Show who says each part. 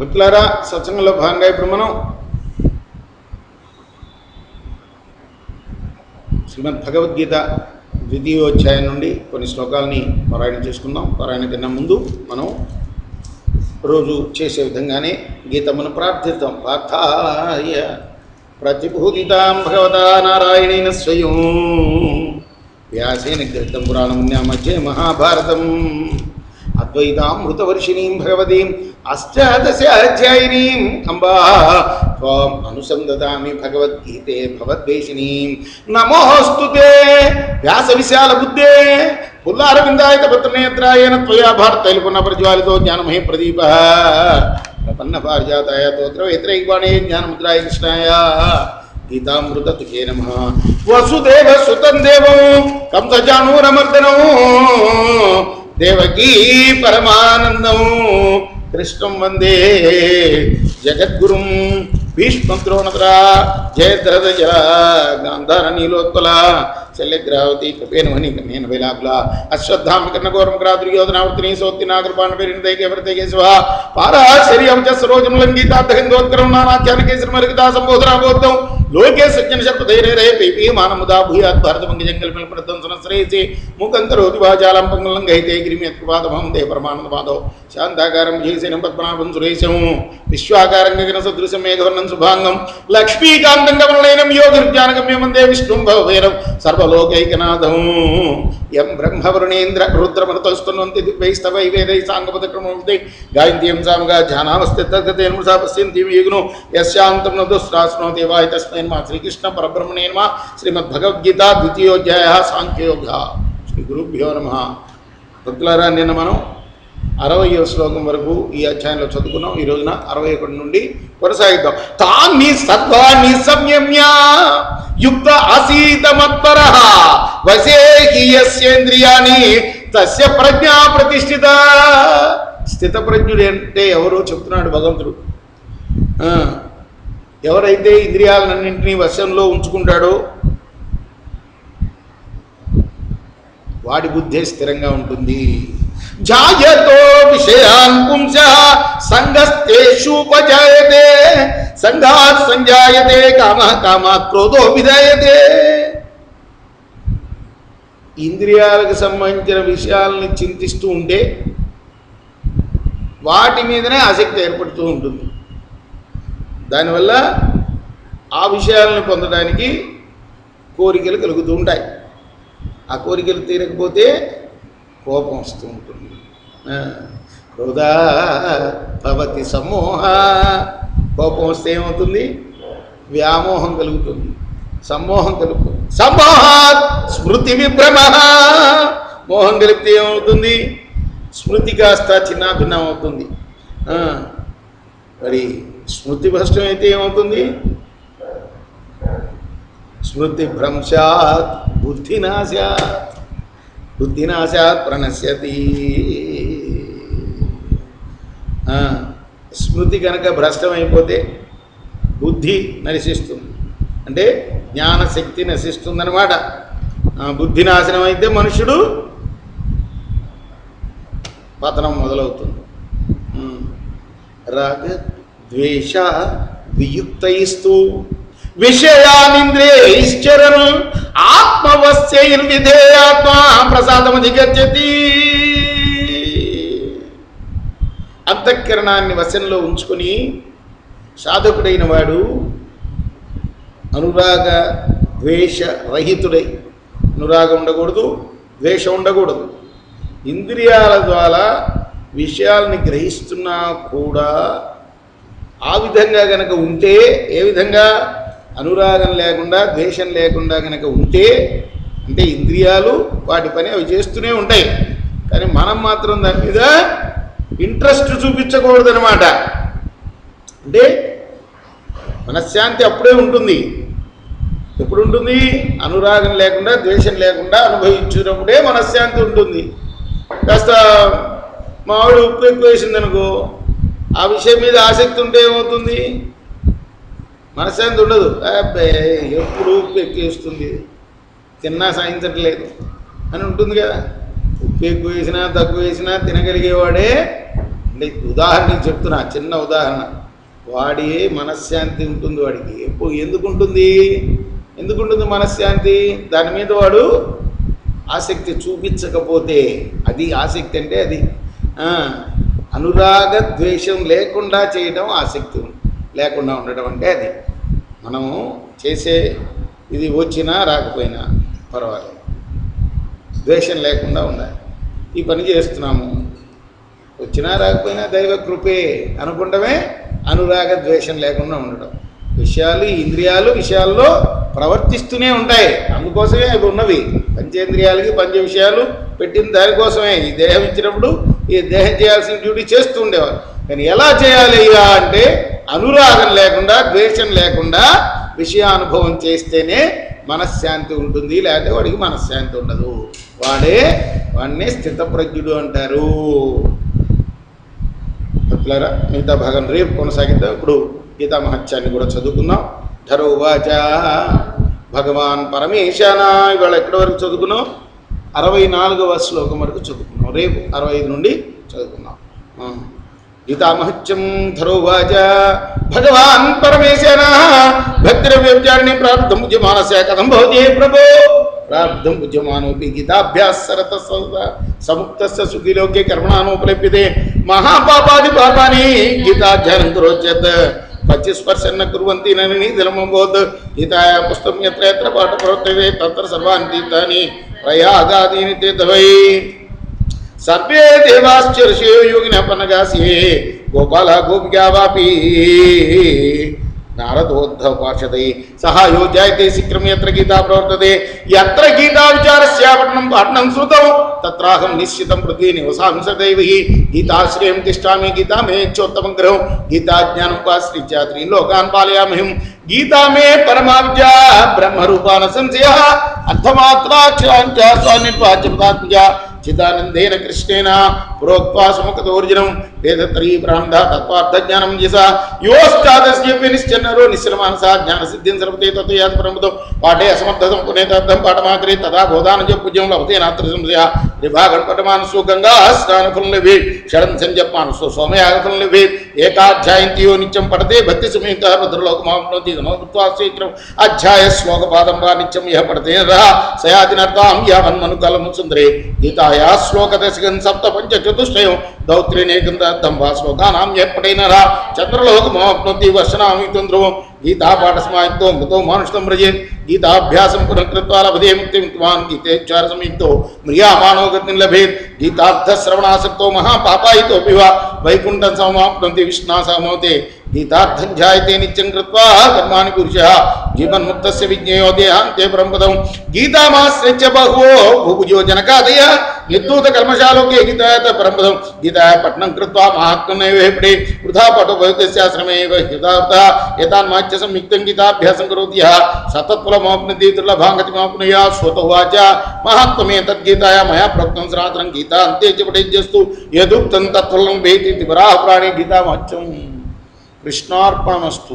Speaker 1: మిత్రులారా, సత్సంగంలో భాగంగా ఇప్పుడు మనం శ్రీమద్ భగవద్గీత ద్వితీయోధ్యాయం నుండి కొన్ని శ్లోకాలని పారాయణ చేసుకుందాం. పారాయణ కన్నా ముందు మనం రోజు చేసే విధంగానే గీతమును ప్రార్థిద్దాం. పార్థాయ ప్రతిభూతితాం భగవతా నారాయణేన స్వయం వ్యాసేన గృహీతం పురాణమున్యా మధ్యే మహాభారతం అద్వైతామృతవర్షిణీం భగవతీం అష్టాదశాధ్యాయినీం అంబా త్వాం అనుసందదామి భగవద్గీతే భవద్వేషిణీం. నమోస్తుతే వ్యాస విశాల బుద్ధే పుల్లారవిందాయ పత్రనేత్రాయన త్వయా భారతైలుపున్న ప్రజ్వాలితో జ్ఞానమహి ప్రదీప ప్రపన్న పారిజాతాయ తోత్రవేత్రైవాణే జ్ఞానముద్రాయ కృష్ణాయ గీతామృతతుకే నమః. వసుదేవ సుతం దేవం కంసజానూరమర్దనం దేవకీ పరమానందం కృష్ణం వందే జగద్గురుం. భీష్మద్రోణతరా జయద్రథజ గాంధార నీలోత్పల శల్యగ్రావతి కృపేణమణి కన్నేన వైలాకుల అశ్వత్థామకర్ణఘోరం క్రాదుర్యోధనావర్తిని సోత్తినాగర్పాణపేరిణితైకేశవ పారాశర్యం చ సరోజములంగీతార్థహిందోత్కరం నానాఖ్యానకేశ్వరమరిగితా సంబోధనాబోధం లోకే సజ్జన శర్పధైర్యరే పీపీమానముదా భూయాత్ భారతమంగజంకల్పల్పడద్దం సనశ్రేయసి మూకంకరోతి వాచాలం పంగులంగైతే గిరిమ్యత్కృపాదమహం దే పరమానందపాదో శాంతాకారం జయసేనం పద్మనాభం సురేశం విశ్వాకారం గగన సదృశం మేఘవర్ణం శుభాంగం లక్ష్మీకాంతం కమలనయనం యోగిర్జ్ఞానగమ్యం వందే విష్ణుం భవభైరం సర్వలోకైకనాథం. యం బ్రహ్మవరుణేంద్ర రుద్రమరుతస్తున్వంతి దివ్యైస్తవై వేదై సాంగపదక్రమోక్తై గాయంత్యం సామగా ధ్యానావస్థి తద్గతేన మృషా పశ్యంతి యుగ్నో యస్యాంతం నదుస్రాస్నోతి వాయ తస్మై నమః. శ్రీకృష్ణ పరబ్రహ్మణే నమః. శ్రీమద్భగవద్గీత ద్వితీయోధ్యాయ సాంఖ్యయోగ. శ్రీ గురుభ్యో నమః. భక్తులారా, నిన్న మనం 60వ శ్లోకం వరకు ఈ అధ్యాయంలో చదువుకున్నాం. ఈ రోజున 61 నుండి కొనసాగిద్దాం. తాన్ని సర్వాణి సంయమ్య యుక్త ఆసీత మత్పరః వశేహి యస్యేంద్రియాణి తస్య ప్రజ్ఞా ప్రతిష్ఠిత. స్థితప్రజ్ఞుడు అంటే ఎవరో చెప్తున్నాడు భగవంతుడు. ఎవరైతే ఇంద్రియాలన్నింటినీ వశంలో ఉంచుకుంటాడో వాడి బుద్ధే స్థిరంగా ఉంటుంది. జాయతో విషయాన్ పుంసః సంగస్తేషుపజాయతే సంగాత్ సంజాయతే కామః కామాత్ క్రోధో విజాయతే. ఇంద్రియాలకు సంబంధించిన విషయాలని చింతిస్తూ ఉంటే వాటి మీదనే ఆసక్తి ఏర్పడుతూ ఉంటుంది. దానివల్ల ఆ విషయాలను పొందడానికి కోరికలు కలుగుతూ ఉంటాయి. ఆ కోరికలు తీరకపోతే కోపం వస్తూ ఉంటుంది. క్రోధా భవతి సమ్మోహ. కోపం వస్తే ఏమవుతుంది? వ్యామోహం కలుగుతుంది, సమ్మోహం కలుగుతుంది. సమ్మోహాత్ స్మృతి విభ్రమ. మోహం కలిగితే ఏమవుతుంది? స్మృతి కాస్త చిన్నాభిన్నం అవుతుంది. మరి స్మృతి భ్రష్టం అయితే ఏమవుతుంది? స్మృతి భ్రంశాత్ బుద్ధినాశాత్ బుద్ధినాశాత్ ప్రణశ్యతి. స్మృతి కనుక భ్రష్టమైపోతే బుద్ధి నశిస్తుంది, అంటే జ్ఞానశక్తి నశిస్తుందన్నమాట. బుద్ధి నాశనం అయితే మనుషుడు పతనం మొదలవుతుంది. రాగ ద్వేష వియుక్తైస్తు విషయానింద్రియైశ్చరన్ ఆత్మవశ్యైర్విధేయాత్మ ప్రసాదమధిగచ్చతి. అంతఃకరణాన్ని వశంలో ఉంచుకొని సాధకుడైన వాడు అనురాగ ద్వేష రహితుడై, అనురాగం ఉండకూడదు, ద్వేషం ఉండకూడదు. ఇంద్రియాల ద్వారా విషయాలని గ్రహిస్తున్నా కూడా ఆ విధంగా కనుక ఉంటే, ఏ విధంగా అనురాగం లేకుండా ద్వేషం లేకుండా కనుక ఉంటే, అంటే ఇంద్రియాలు వాటి పని అవి చేస్తూనే ఉంటాయి, కానీ మనం మాత్రం దాని మీద ఇంట్రెస్ట్ చూపించకూడదు అనమాట. అంటే మనశ్శాంతి అప్పుడే ఉంటుంది. ఎప్పుడు ఉంటుంది? అనురాగం లేకుండా ద్వేషం లేకుండా అనుభవించినప్పుడే మనశ్శాంతి ఉంటుంది. కాస్త మామిడి ఉప్పు ఎక్కువ వేసిందనుకో, ఆ విషయం మీద ఆసక్తి ఉంటే ఏమవుతుంది? మనశ్శాంతి ఉండదు. అబ్బాయి ఎప్పుడు ఉప్పు ఎక్కువ వేస్తుంది, తిన్నా సాయించట్లేదు అని ఉంటుంది కదా. ఉప్పు ఎక్కువ వేసినా తక్కువ వేసినా తినగలిగేవాడే అంటే ఉదాహరణ చెప్తున్నా, చిన్న ఉదాహరణ. వాడి మనశ్శాంతి ఉంటుంది వాడికి. ఎందుకుంటుంది మనశ్శాంతి? దాని మీద వాడు ఆసక్తి చూపించకపోతే, అది ఆసక్తి అంటే అది అనురాగ ద్వేషం లేకుండా చేయడం ఆసక్తి లేకుండా ఉండడం అంటే అది. మనము చేసే ఇది వచ్చినా రాకపోయినా పర్వాలేదు, ద్వేషం లేకుండా ఉండాలి. ఈ పని చేస్తున్నాము, వచ్చినా రాకపోయినా దైవ కృపే అనుకుంటమే అనురాగ ద్వేషం లేకుండా ఉండడం. విషయాలు ఇంద్రియాలు విషయాల్లో ప్రవర్తిస్తూనే ఉంటాయి, అందుకోసమే అవి ఉన్నవి. పంచేంద్రియాలకి పంచ విషయాలు పెట్టిన దానికోసమే. ఈ దేహం ఇచ్చినప్పుడు ఈ దేహం చేయాల్సిన డ్యూటీ చేస్తూ ఉండేవారు. కానీ ఎలా చేయాలి ఇలా అంటే అనురాగం లేకుండా ద్వేషం లేకుండా విషయానుభవం చేస్తేనే మనశ్శాంతి ఉంటుంది, లేకపోతే వాడికి మనశ్శాంతి ఉండదు. వాడినే స్థితప్రజ్ఞుడు అంటారు. మిత్రులారా, మిగతా భాగం రేపు కొనసాగిద్దాం. ఇప్పుడు గీతా మహత్యాన్ని కూడా చదువుకుందాం. ధరోవాచ భగవాన్ పరమేశాన. ఇవాళ ఎక్కడి వరకు చదువుకున్నాం? 64వ శ్లోకం వరకు చదువుకున్నాం. రేపు 65 నుండి చదువుకుందాం. గీతా మహత్యం. ధరోవాచ భగవాన్ పరమేశాన భక్తిరవ్యభిచారిణి ప్రార్థం పూజ్యమానస్య కథం భవతి ప్రభో. ప్రార్థం పూజ్యమానోపి గీతాభ్యాసరత సముక్తస్య సుఖీలోకే కర్మణానుపలభ్యతే మహాపాపాది పాపాని గీతాధ్యానం కరోచేత్ పచ్చిస్పర్శన్న కుర్వంతి నని దినమబోధ్ గీతాయ పుస్తకం ఎత్ర ఎత్ర పాఠ ప్రవర్తతే తత్ర సర్వాణి తీర్థాని ప్రయాగాదీని తీర్థవై సర్వే దేవాశ్చ ఋషయో యోగినః పన్నగాసి గోపాల గోపికా వాపి నారదోద్ధవ పార్షదై సహాయో జాయతే శీఘ్రం యత్ర గీతా ప్రవర్తతే యత్ర గీతా విచారస్య పఠనం శ్రుతం తత్రాహం నిశ్చితం పృథ్వీ నివసామి సదైవ గీతాశ్రయం తిష్టామి గీతా మే చోత్తమం గ్రహం గీతా జ్ఞానం ఉపాశ్రిత్య త్రీన్ లోకాన్ పాలయామహం గీతా మే పరమా విద్యా బ్రహ్మరూపాన సంశయ అర్థమాత్రాక్షరాంచ స్వానిర్వాచ్యపదాత్మజ చిదానందేన కృష్ణేన ప్రోక్త్వా సముఖతోర్జునం వేదత్రీ ప్రాంత తత్వార్థజ్ఞానం యస యోష్టాదస్యపి నిశ్చన్నరో నిశ్చలమానసా జ్ఞానసిద్ధిం సర్వతే తత్యాత్ పరమతో పాఠే అసమర్థతం పునేతార్థం పాఠమాకరే తదా గోదానం పూజ్యం లభతే నాత్ర సంశయ విభాగం పఠమానసో గంగా స్నానఫలం లభేత్ షడం సంజప్మానసో సోమయాగఫలం లభేత్ ఏకాధ్యాయంతియో నిత్యం పఠతే భక్తి సమేత రుద్రలోకమాప్నోతి సమకృత్వా శీఘ్రం అధ్యాయ శ్లోకపాదం వా నిత్యం యః పఠతే నరః సయాతినర్థాం యావన్మనుకలం సుందరే గీతా శ్లోకదశకం సప్త పంచ చతుష్టయం దౌత్రేనేకందం వా శ్లోకానాం ఎప్పటైనరా చంద్రలోకమాప్నోతి వర్షనామితం ధ్రువం గీతా పాఠస్మాయుక్తో మృతో మానుషం వ్రజేత్ గీతాభ్యాసం పునఃకృత్వా లభతే ముక్తిం గీతేచ్చార సంయుక్తో మ్రియామానో గతిం లభేత్ గీతార్థశ్రవణాసక్తో మహాపాపాయితోపి వా వైకుంఠం సమాప్నోతి విష్ణాసమోతే గీతార్థం ధ్యాయతే నిత్యం కృత్వా కర్మాణి పురుషः జీవన్ముక్తస్య విజ్ఞేయో దేహాంతే పరంపదం గీతామాశ్రిత్య బహవో భూభుజో జనకాదయ నిర్దూత కల్మషాలోకే గీతాయత పరంపదం గీతాయ పఠనం కృత్వా మహాత్మనైవేపడే వృథా పటోపయుక్తస్యాశ్రమే హితార్థ ఏతాన్మాచ్య సంయుక్తం గీతాభ్యాసం కరోతి యః సతత్ఫలమాప్నోతి దుర్లభాంగతిమాప్నుయా శ్రోతోవాచ మహాత్మ్యే తద్గీతాయ మయా ప్రోక్తం సనాతనం గీతా అంతే చ పఠేజ్జస్తు యదుక్తం తత్ఫలం వేతి వరాహ ప్రాణే గీతామాచ్యం. కృష్ణార్పణమస్తు.